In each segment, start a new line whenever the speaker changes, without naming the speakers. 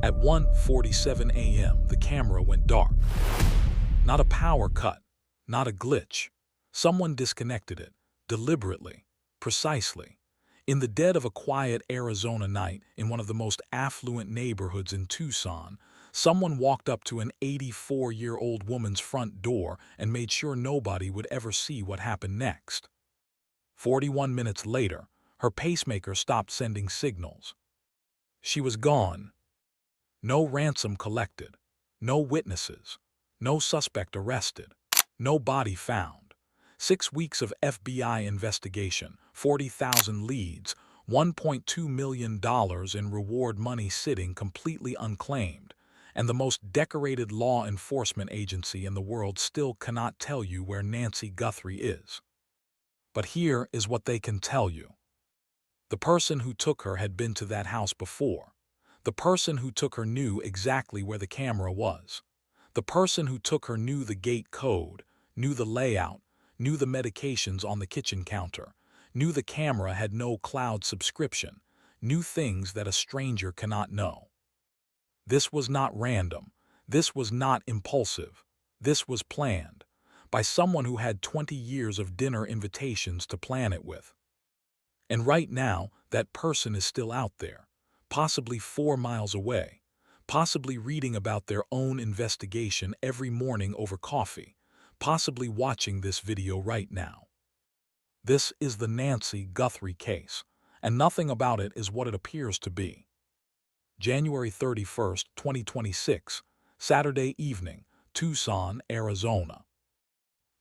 At 1:47 a.m., the camera went dark. Not a power cut, not a glitch. Someone disconnected it, deliberately, precisely. In the dead of a quiet Arizona night in one of the most affluent neighborhoods in Tucson, someone walked up to an 84-year-old woman's front door and made sure nobody would ever see what happened next. 41 minutes later, her pacemaker stopped sending signals. She was gone. No ransom collected, no witnesses, no suspect arrested, no body found. 6 weeks of FBI investigation, 40,000 leads, $1.2 million in reward money sitting completely unclaimed, and the most decorated law enforcement agency in the world still cannot tell you where Nancy Guthrie is. But here is what they can tell you. The person who took her had been to that house before. The person who took her knew exactly where the camera was. The person who took her knew the gate code, knew the layout, knew the medications on the kitchen counter, knew the camera had no cloud subscription, knew things that a stranger cannot know. This was not random. This was not impulsive. This was planned by someone who had 20 years of dinner invitations to plan it with. And right now, that person is still out there, possibly 4 miles away, possibly reading about their own investigation every morning over coffee, possibly watching this video right now. This is the Nancy Guthrie case, and nothing about it is what it appears to be. January 31st, 2026, Saturday evening, Tucson, Arizona.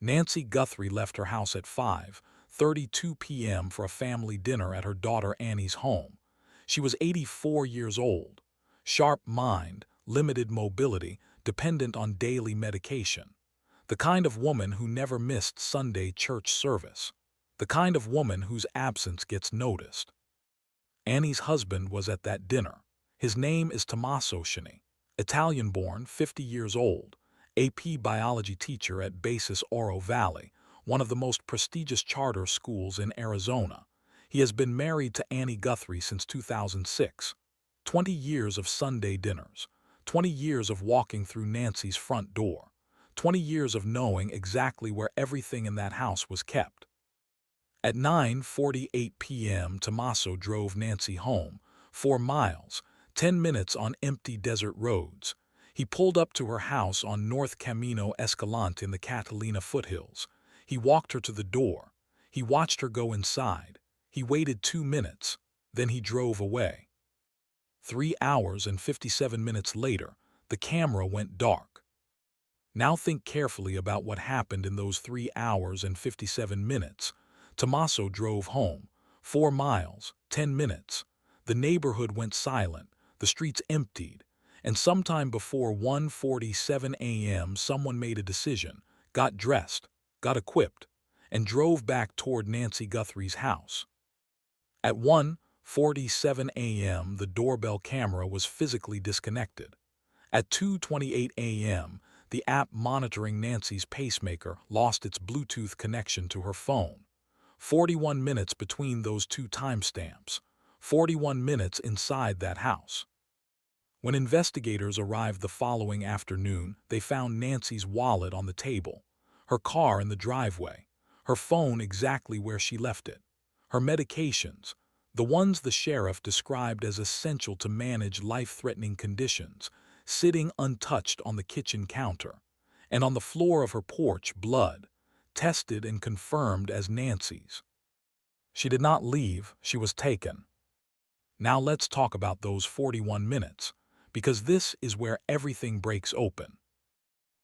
Nancy Guthrie left her house at 5:32 p.m. for a family dinner at her daughter Annie's home. She was 84 years old, sharp mind, limited mobility, dependent on daily medication. The kind of woman who never missed Sunday church service. The kind of woman whose absence gets noticed. Annie's husband was at that dinner. His name is Tommaso Shini, Italian-born, 50 years old, AP biology teacher at Basis Oro Valley, one of the most prestigious charter schools in Arizona. He has been married to Annie Guthrie since 2006. 20 years of Sunday dinners, 20 years of walking through Nancy's front door, 20 years of knowing exactly where everything in that house was kept. At 9:48 p.m., Tommaso drove Nancy home, 4 miles, 10 minutes on empty desert roads. He pulled up to her house on North Camino Escalante in the Catalina foothills. He walked her to the door. He watched her go inside. He waited 2 minutes. Then he drove away. 3 hours and 57 minutes later, the camera went dark. Now think carefully about what happened in those 3 hours and 57 minutes. Tommaso drove home, 4 miles, 10 minutes. The neighborhood went silent, the streets emptied, and sometime before 1:47 a.m. someone made a decision, got dressed, got equipped, and drove back toward Nancy Guthrie's house. At 1:47 a.m. the doorbell camera was physically disconnected. At 2:28 a.m. the app monitoring Nancy's pacemaker lost its Bluetooth connection to her phone. 41 minutes between those two timestamps. 41 minutes inside that house. When investigators arrived the following afternoon, they found Nancy's wallet on the table, her car in the driveway, her phone exactly where she left it, her medications, the ones the sheriff described as essential to manage life-threatening conditions, sitting untouched on the kitchen counter, and on the floor of her porch, blood, tested and confirmed as Nancy's. She did not leave, she was taken. Now let's talk about those 41 minutes, because this is where everything breaks open.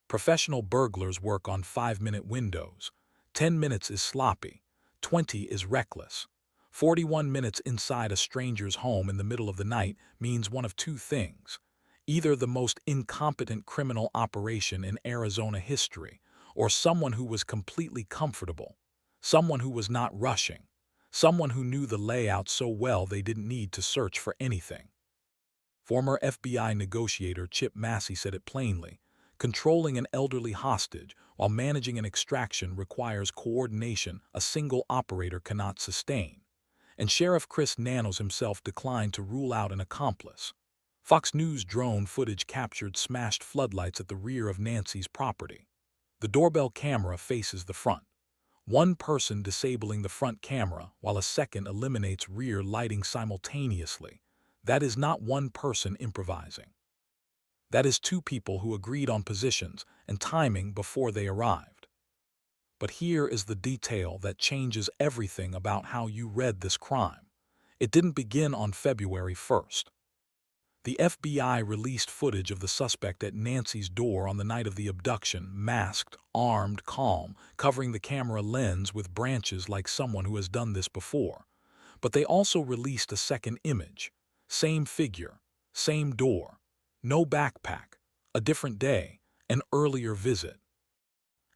Professional burglars work on 5-minute windows. 10 minutes is sloppy, 20 is reckless. 41 minutes inside a stranger's home in the middle of the night means one of two things. Either the most incompetent criminal operation in Arizona history, or someone who was completely comfortable, someone who was not rushing, someone who knew the layout so well they didn't need to search for anything. Former FBI negotiator Chip Massey said it plainly, controlling an elderly hostage while managing an extraction requires coordination a single operator cannot sustain. And Sheriff Chris Nanos himself declined to rule out an accomplice. Fox News drone footage captured smashed floodlights at the rear of Nancy's property. The doorbell camera faces the front. One person disabling the front camera while a second eliminates rear lighting simultaneously. That is not one person improvising. That is two people who agreed on positions and timing before they arrived. But here is the detail that changes everything about how you read this crime. It didn't begin on February 1st. The FBI released footage of the suspect at Nancy's door on the night of the abduction, masked, armed, calm, covering the camera lens with branches like someone who has done this before. But they also released a second image. Same figure, same door, no backpack, a different day, an earlier visit.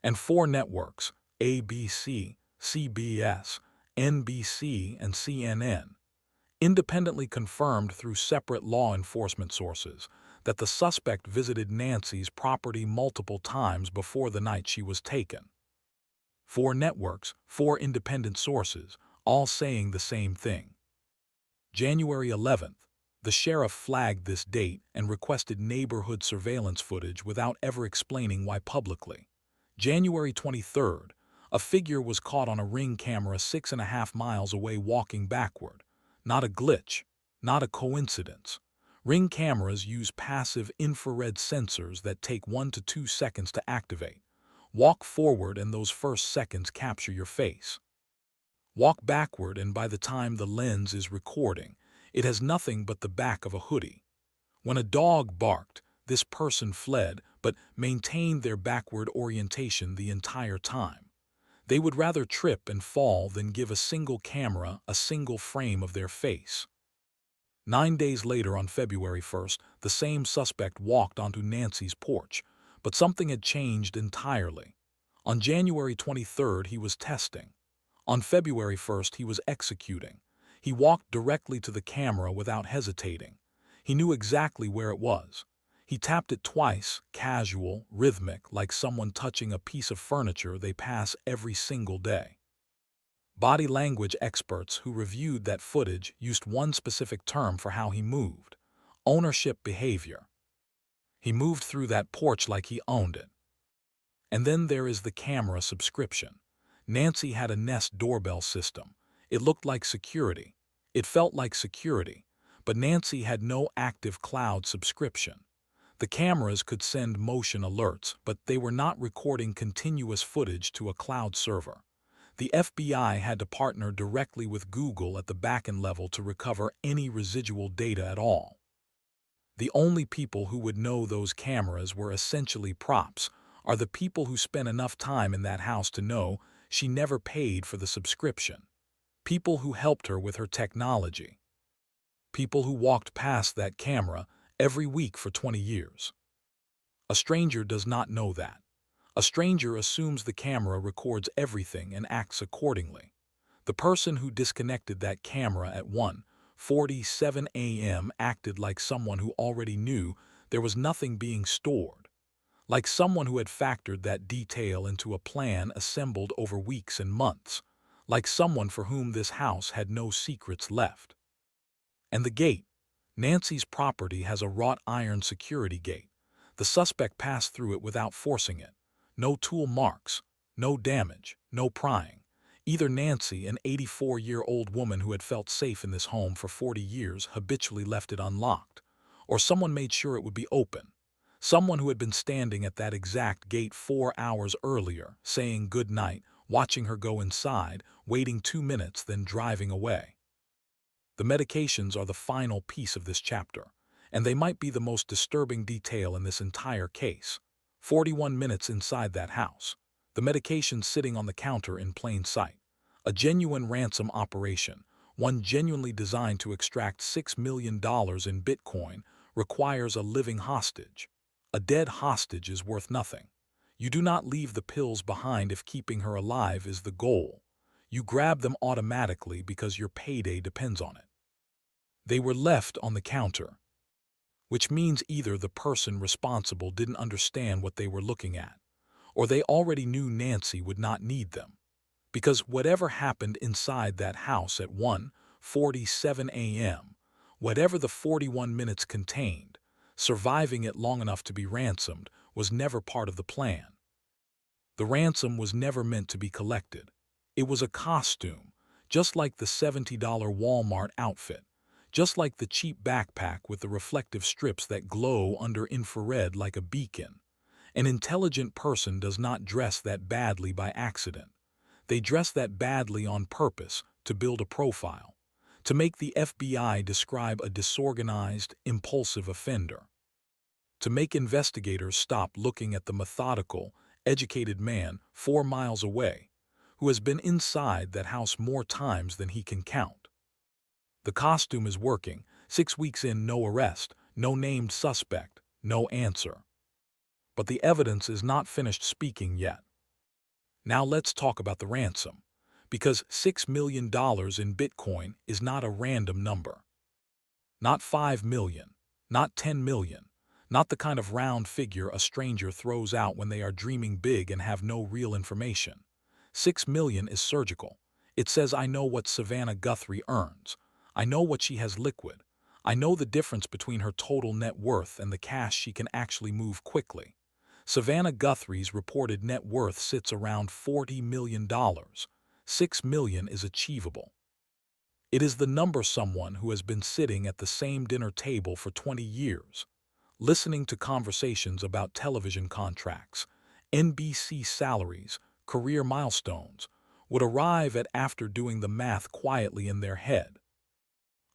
And four networks, ABC, CBS, NBC, and CNN, independently confirmed through separate law enforcement sources that the suspect visited Nancy's property multiple times before the night she was taken. Four networks, four independent sources, all saying the same thing. January 11th, the sheriff flagged this date and requested neighborhood surveillance footage without ever explaining why publicly. January 23rd, a figure was caught on a Ring camera 6.5 miles away walking backward. Not a glitch, not a coincidence. Ring cameras use passive infrared sensors that take 1 to 2 seconds to activate. Walk forward and those first seconds capture your face. Walk backward and by the time the lens is recording, it has nothing but the back of a hoodie. When a dog barked, this person fled but maintained their backward orientation the entire time. They would rather trip and fall than give a single camera a single frame of their face. 9 days later, on February 1st, the same suspect walked onto Nancy's porch, but something had changed entirely. On January 23rd, he was testing. On February 1st, he was executing. He walked directly to the camera without hesitating. He knew exactly where it was. He tapped it twice, casual, rhythmic, like someone touching a piece of furniture they pass every single day. Body language experts who reviewed that footage used one specific term for how he moved: ownership behavior. He moved through that porch like he owned it. And then there is the camera subscription. Nancy had a Nest doorbell system. It looked like security. It felt like security. But Nancy had no active cloud subscription. The cameras could send motion alerts, but they were not recording continuous footage to a cloud server. The FBI had to partner directly with Google at the backend level to recover any residual data at all. The only people who would know those cameras were essentially props, are the people who spent enough time in that house to know she never paid for the subscription. People who helped her with her technology. People who walked past that camera every week for 20 years. A stranger does not know that. A stranger assumes the camera records everything and acts accordingly. The person who disconnected that camera at 1:47 a.m. acted like someone who already knew there was nothing being stored, like someone who had factored that detail into a plan assembled over weeks and months, like someone for whom this house had no secrets left. And the gate. Nancy's property has a wrought iron security gate. The suspect passed through it without forcing it. No tool marks, no damage, no prying. Either Nancy, an 84-year-old woman who had felt safe in this home for 40 years, habitually left it unlocked, or someone made sure it would be open. Someone who had been standing at that exact gate 4 hours earlier, saying good night, watching her go inside, waiting 2 minutes, then driving away. The medications are the final piece of this chapter, and they might be the most disturbing detail in this entire case. 41 minutes inside that house. The medications sitting on the counter in plain sight. A genuine ransom operation, one genuinely designed to extract $6 million in Bitcoin, requires a living hostage. A dead hostage is worth nothing. You do not leave the pills behind if keeping her alive is the goal. You grab them automatically because your payday depends on it. They were left on the counter, which means either the person responsible didn't understand what they were looking at, or they already knew Nancy would not need them. Because whatever happened inside that house at 1:47 a.m. Whatever the 41 minutes contained, surviving it long enough to be ransomed was never part of the plan. The ransom was never meant to be collected. It was a costume, just like the $70 Walmart outfit, just like the cheap backpack with the reflective strips that glow under infrared like a beacon. An intelligent person does not dress that badly by accident. They dress that badly on purpose to build a profile, to make the FBI describe a disorganized, impulsive offender, to make investigators stop looking at the methodical, educated man 4 miles away who has been inside that house more times than he can count. The costume is working. 6 weeks in, no arrest, no named suspect, no answer. But the evidence is not finished speaking yet. Now let's talk about the ransom, because $6 million in Bitcoin is not a random number. Not 5 million, not 10 million, not the kind of round figure a stranger throws out when they are dreaming big and have no real information. 6 million is surgical. It says, I know what Savannah Guthrie earns. I know what she has liquid. I know the difference between her total net worth and the cash she can actually move quickly. Savannah Guthrie's reported net worth sits around $40 million. 6 million is achievable. It is the number someone who has been sitting at the same dinner table for 20 years, listening to conversations about television contracts, NBC salaries, career milestones, would arrive at after doing the math quietly in their head.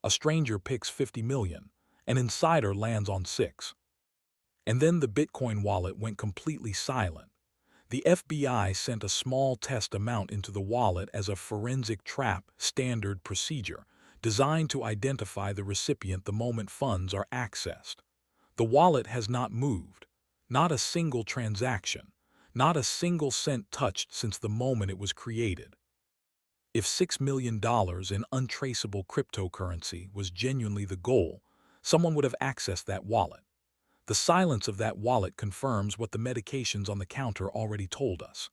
A stranger picks 50 million, an insider lands on 6. And then the Bitcoin wallet went completely silent. The FBI sent a small test amount into the wallet as a forensic trap standard procedure designed to identify the recipient the moment funds are accessed. The wallet has not moved, not a single transaction, not a single cent touched since the moment it was created. If $6 million in untraceable cryptocurrency was genuinely the goal, someone would have accessed that wallet. The silence of that wallet confirms what the medications on the counter already told us.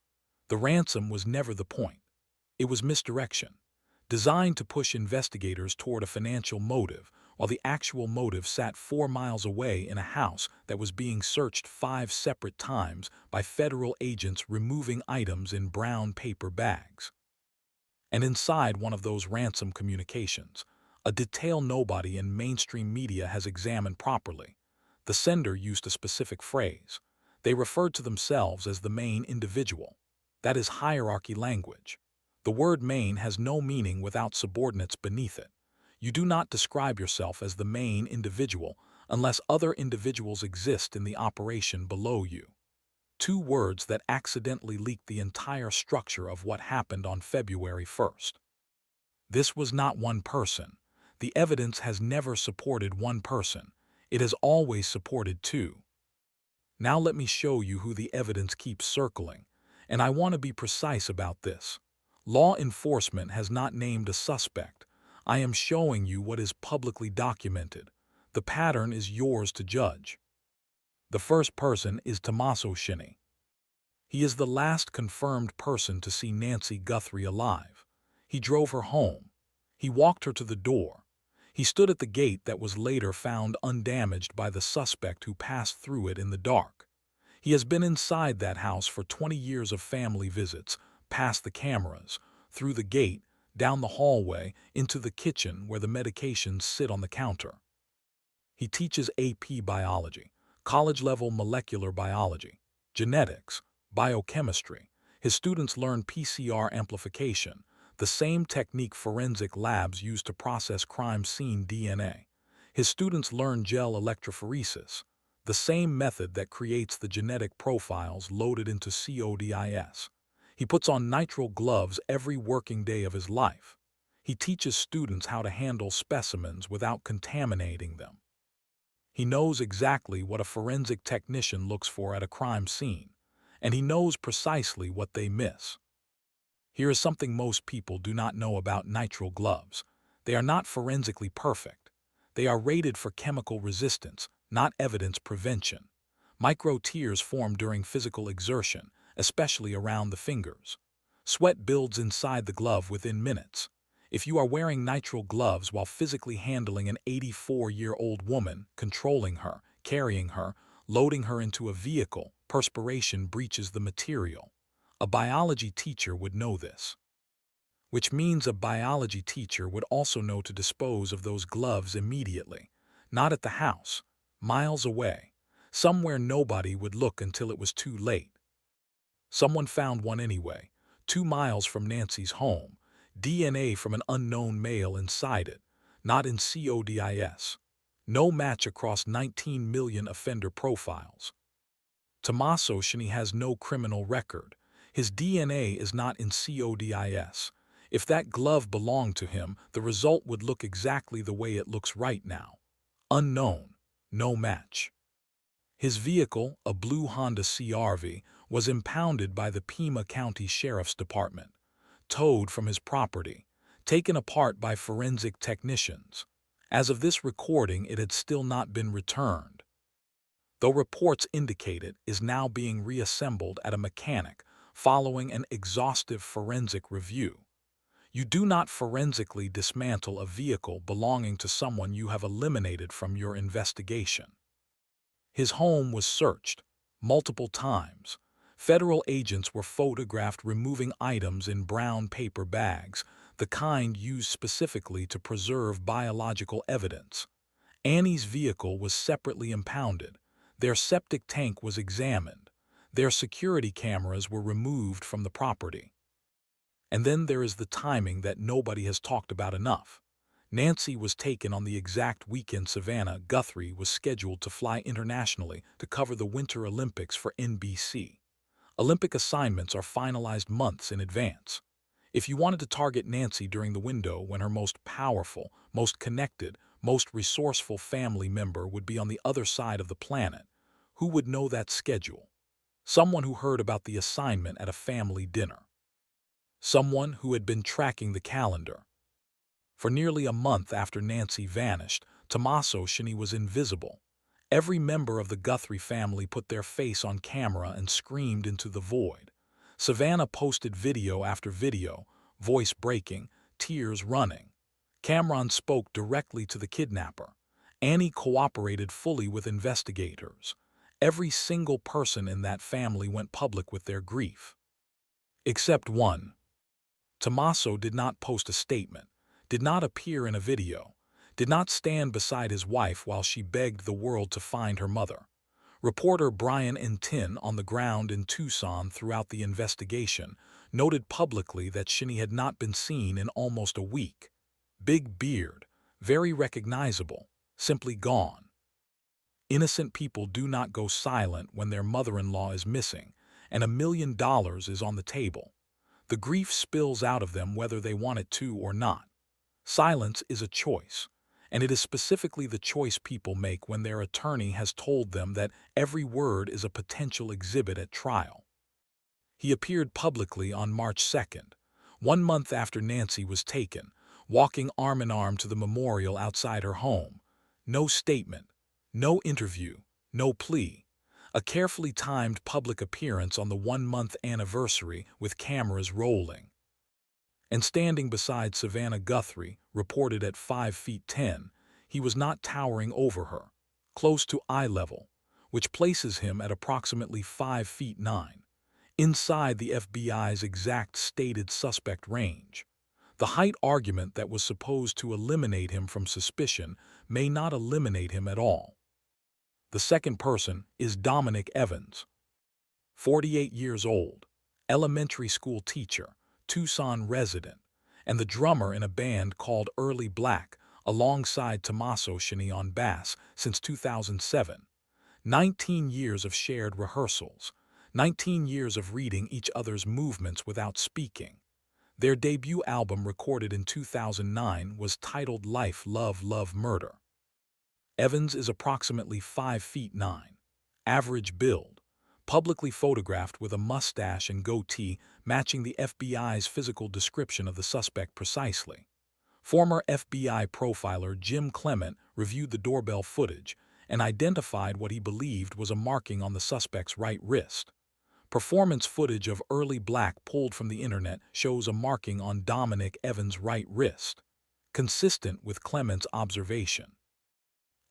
The ransom was never the point. It was misdirection, designed to push investigators toward a financial motive, while the actual motive sat 4 miles away in a house that was being searched 5 separate times by federal agents removing items in brown paper bags. And inside one of those ransom communications, a detail nobody in mainstream media has examined properly, the sender used a specific phrase. They referred to themselves as the main individual. That is hierarchy language. The word main has no meaning without subordinates beneath it. You do not describe yourself as the main individual unless other individuals exist in the operation below you. 2 words that accidentally leaked the entire structure of what happened on February 1st. This was not one person. The evidence has never supported one person. It has always supported 2. Now let me show you who the evidence keeps circling, and I want to be precise about this. Law enforcement has not named a suspect. I am showing you what is publicly documented. The pattern is yours to judge. The first person is Tommaso Shinnie. He is the last confirmed person to see Nancy Guthrie alive. He drove her home. He walked her to the door. He stood at the gate that was later found undamaged by the suspect who passed through it in the dark. He has been inside that house for 20 years of family visits, past the cameras, through the gate, down the hallway, into the kitchen where the medications sit on the counter. He teaches AP biology, college-level molecular biology, genetics, biochemistry. His students learn PCR amplification, the same technique forensic labs use to process crime scene DNA. His students learn gel electrophoresis, the same method that creates the genetic profiles loaded into CODIS. He puts on nitrile gloves every working day of his life. He teaches students how to handle specimens without contaminating them. He knows exactly what a forensic technician looks for at a crime scene, and he knows precisely what they miss. Here is something most people do not know about nitrile gloves. They are not forensically perfect. They are rated for chemical resistance, not evidence prevention. Micro tears form during physical exertion, especially around the fingers. Sweat builds inside the glove within minutes. If you are wearing nitrile gloves while physically handling an 84-year-old woman, controlling her, carrying her, loading her into a vehicle, perspiration breaches the material. A biology teacher would know this. Which means a biology teacher would also know to dispose of those gloves immediately. Not at the house, miles away, somewhere nobody would look until it was too late. Someone found one anyway, 2 miles from Nancy's home, DNA from an unknown male inside it, not in CODIS. No match across 19 million offender profiles. Tommaso Shini has no criminal record. His DNA is not in CODIS. If that glove belonged to him, the result would look exactly the way it looks right now. Unknown, no match. His vehicle, a blue Honda CR-V, was impounded by the Pima County Sheriff's Department, towed from his property, taken apart by forensic technicians. As of this recording, it had still not been returned. Though reports indicate it is now being reassembled at a mechanic following an exhaustive forensic review. You do not forensically dismantle a vehicle belonging to someone you have eliminated from your investigation. His home was searched multiple times. Federal agents were photographed removing items in brown paper bags, the kind used specifically to preserve biological evidence. Annie's vehicle was separately impounded. Their septic tank was examined. Their security cameras were removed from the property. And then there is the timing that nobody has talked about enough. Nancy was taken on the exact weekend Savannah Guthrie was scheduled to fly internationally to cover the Winter Olympics for NBC. Olympic assignments are finalized months in advance. If you wanted to target Nancy during the window when her most powerful, most connected, most resourceful family member would be on the other side of the planet, who would know that schedule? Someone who heard about the assignment at a family dinner. Someone who had been tracking the calendar. For nearly a month after Nancy vanished, Tommaso Shini was invisible. Every member of the Guthrie family put their face on camera and screamed into the void. Savannah posted video after video, voice breaking, tears running. Cameron spoke directly to the kidnapper. Annie cooperated fully with investigators. Every single person in that family went public with their grief. Except one. Tommaso did not post a statement, did not appear in a video, did not stand beside his wife while she begged the world to find her mother. Reporter Brian Tin, on the ground in Tucson throughout the investigation, noted publicly that Shini had not been seen in almost a week. Big beard, very recognizable, simply gone. Innocent people do not go silent when their mother-in-law is missing, and $1 million is on the table. The grief spills out of them whether they want it to or not. Silence is a choice, and it is specifically the choice people make when their attorney has told them that every word is a potential exhibit at trial. He appeared publicly on March 2nd, 1 month after Nancy was taken, walking arm in arm to the memorial outside her home. No statement, no interview, no plea. A carefully timed public appearance on the 1-month anniversary with cameras rolling. And standing beside Savannah Guthrie, reported at 5 feet 10, he was not towering over her, close to eye level, which places him at approximately 5 feet 9, inside the FBI's exact stated suspect range. The height argument that was supposed to eliminate him from suspicion may not eliminate him at all. The second person is Dominic Evans, 48 years old, elementary school teacher, Tucson resident, and the drummer in a band called Early Black alongside Tommaso Shini on bass since 2007. 19 years of shared rehearsals, 19 years of reading each other's movements without speaking. Their debut album, recorded in 2009, was titled Life, Love, Love, Murder. Evans is approximately 5 feet 9, average build, publicly photographed with a mustache and goatee matching the FBI's physical description of the suspect precisely. Former FBI profiler Jim Clement reviewed the doorbell footage and identified what he believed was a marking on the suspect's right wrist. Performance footage of early Black pulled from the internet shows a marking on Dominic Evans' right wrist, consistent with Clement's observation.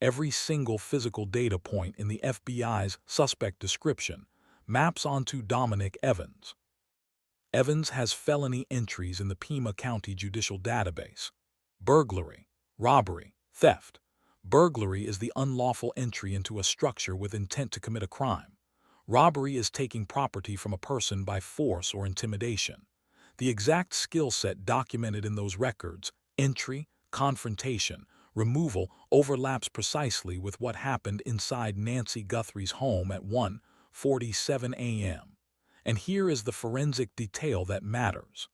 Every single physical data point in the FBI's suspect description maps onto Dominic Evans. Evans has felony entries in the Pima County Judicial Database: burglary, robbery, theft. Burglary is the unlawful entry into a structure with intent to commit a crime. Robbery is taking property from a person by force or intimidation. The exact skill set documented in those records, entry, confrontation, removal, overlaps precisely with what happened inside Nancy Guthrie's home at 1:47 a.m. And here is the forensic detail that matters.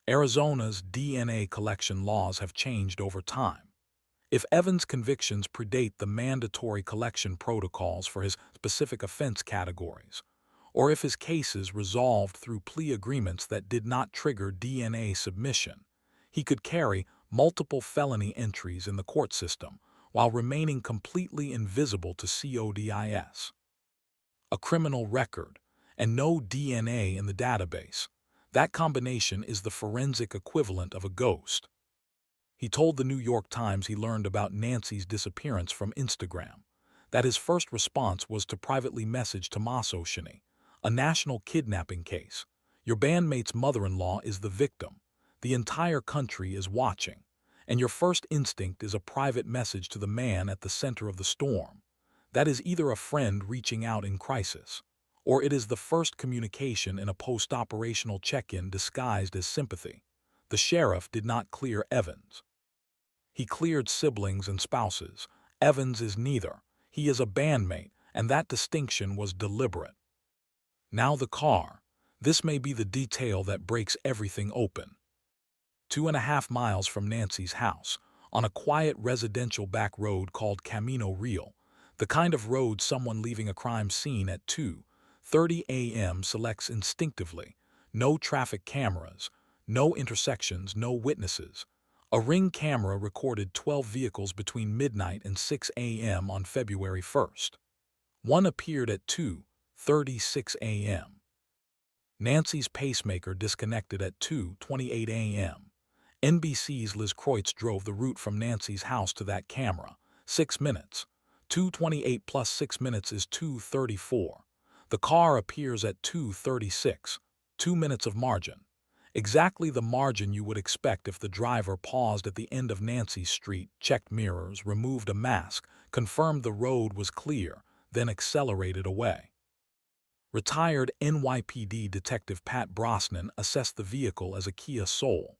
Arizona's DNA collection laws have changed over time. If Evans' convictions predate the mandatory collection protocols for his specific offense categories, or if his cases resolved through plea agreements that did not trigger DNA submission, he could carry multiple felony entries in the court system while remaining completely invisible to CODIS. A criminal record and no DNA in the database. That combination is the forensic equivalent of a ghost. He told the New York Times he learned about Nancy's disappearance from Instagram, that his first response was to privately message Tommaso Shini, a national kidnapping case. Your bandmate's mother-in-law is the victim. The entire country is watching, and your first instinct is a private message to the man at the center of the storm. That is either a friend reaching out in crisis, or it is the first communication in a post-operational check-in disguised as sympathy. The sheriff did not clear Evans. He cleared siblings and spouses. Evans is neither. He is a bandmate, and that distinction was deliberate. Now the car. This may be the detail that breaks everything open. 2.5 miles from Nancy's house, on a quiet residential back road called Camino Real, the kind of road someone leaving a crime scene at 2:30 a.m. selects instinctively. No traffic cameras, no intersections, no witnesses. A Ring camera recorded 12 vehicles between midnight and 6 a.m. on February 1st. One appeared at 2:36 a.m. Nancy's pacemaker disconnected at 2:28 a.m. NBC's Liz Kreutz drove the route from Nancy's house to that camera. 6 minutes. 2:28 plus 6 minutes is 2:34. The car appears at 2:36. 2 minutes of margin. Exactly the margin you would expect if the driver paused at the end of Nancy's street, checked mirrors, removed a mask, confirmed the road was clear, then accelerated away. Retired NYPD Detective Pat Brosnan assessed the vehicle as a Kia Soul.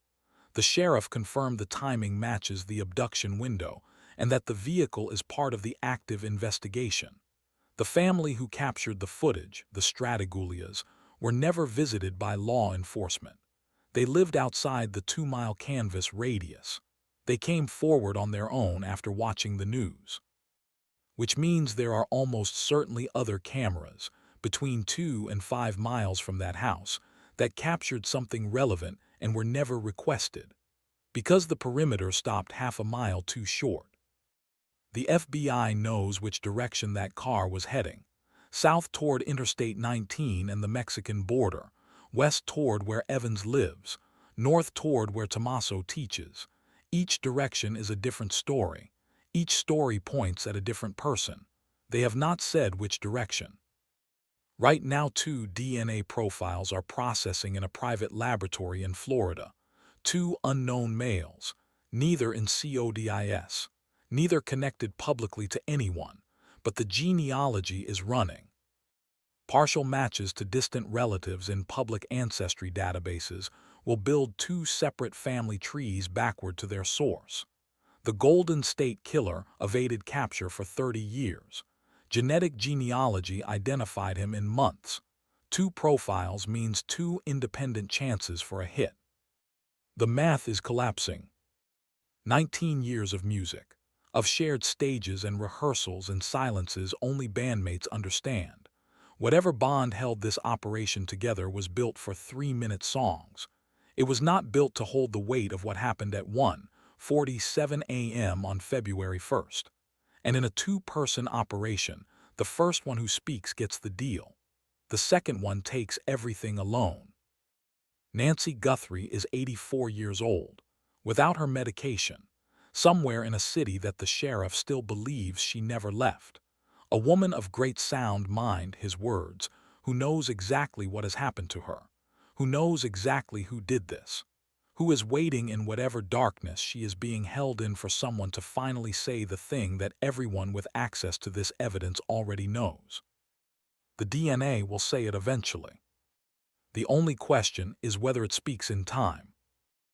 The sheriff confirmed the timing matches the abduction window and that the vehicle is part of the active investigation. The family who captured the footage, the Stradiglias, were never visited by law enforcement. They lived outside the 2-mile canvas radius. They came forward on their own after watching the news. Which means there are almost certainly other cameras, between 2 and 5 miles from that house, that captured something relevant and were never requested, because the perimeter stopped half a mile too short. The FBI knows which direction that car was heading: south toward Interstate 19 and the Mexican border, west toward where Evans lives, north toward where Tommaso teaches. Each direction is a different story. Each story points at a different person. They have not said which direction. Right now, 2 DNA profiles are processing in a private laboratory in Florida. 2 unknown males, neither in CODIS, neither connected publicly to anyone, but the genealogy is running. Partial matches to distant relatives in public ancestry databases will build 2 separate family trees backward to their source. The Golden State Killer evaded capture for 30 years. Genetic genealogy identified him in months. 2 profiles means 2 independent chances for a hit. The math is collapsing. 19 years of music, of shared stages and rehearsals and silences only bandmates understand. Whatever bond held this operation together was built for 3-minute songs. It was not built to hold the weight of what happened at 1:47 a.m. on February 1st. And in a 2-person operation, the first one who speaks gets the deal. The second one takes everything alone. Nancy Guthrie is 84 years old, without her medication, somewhere in a city that the sheriff still believes she never left. A woman of great sound mind, his words, who knows exactly what has happened to her, who knows exactly who did this, who is waiting in whatever darkness she is being held in for someone to finally say the thing that everyone with access to this evidence already knows. The DNA will say it eventually. The only question is whether it speaks in time.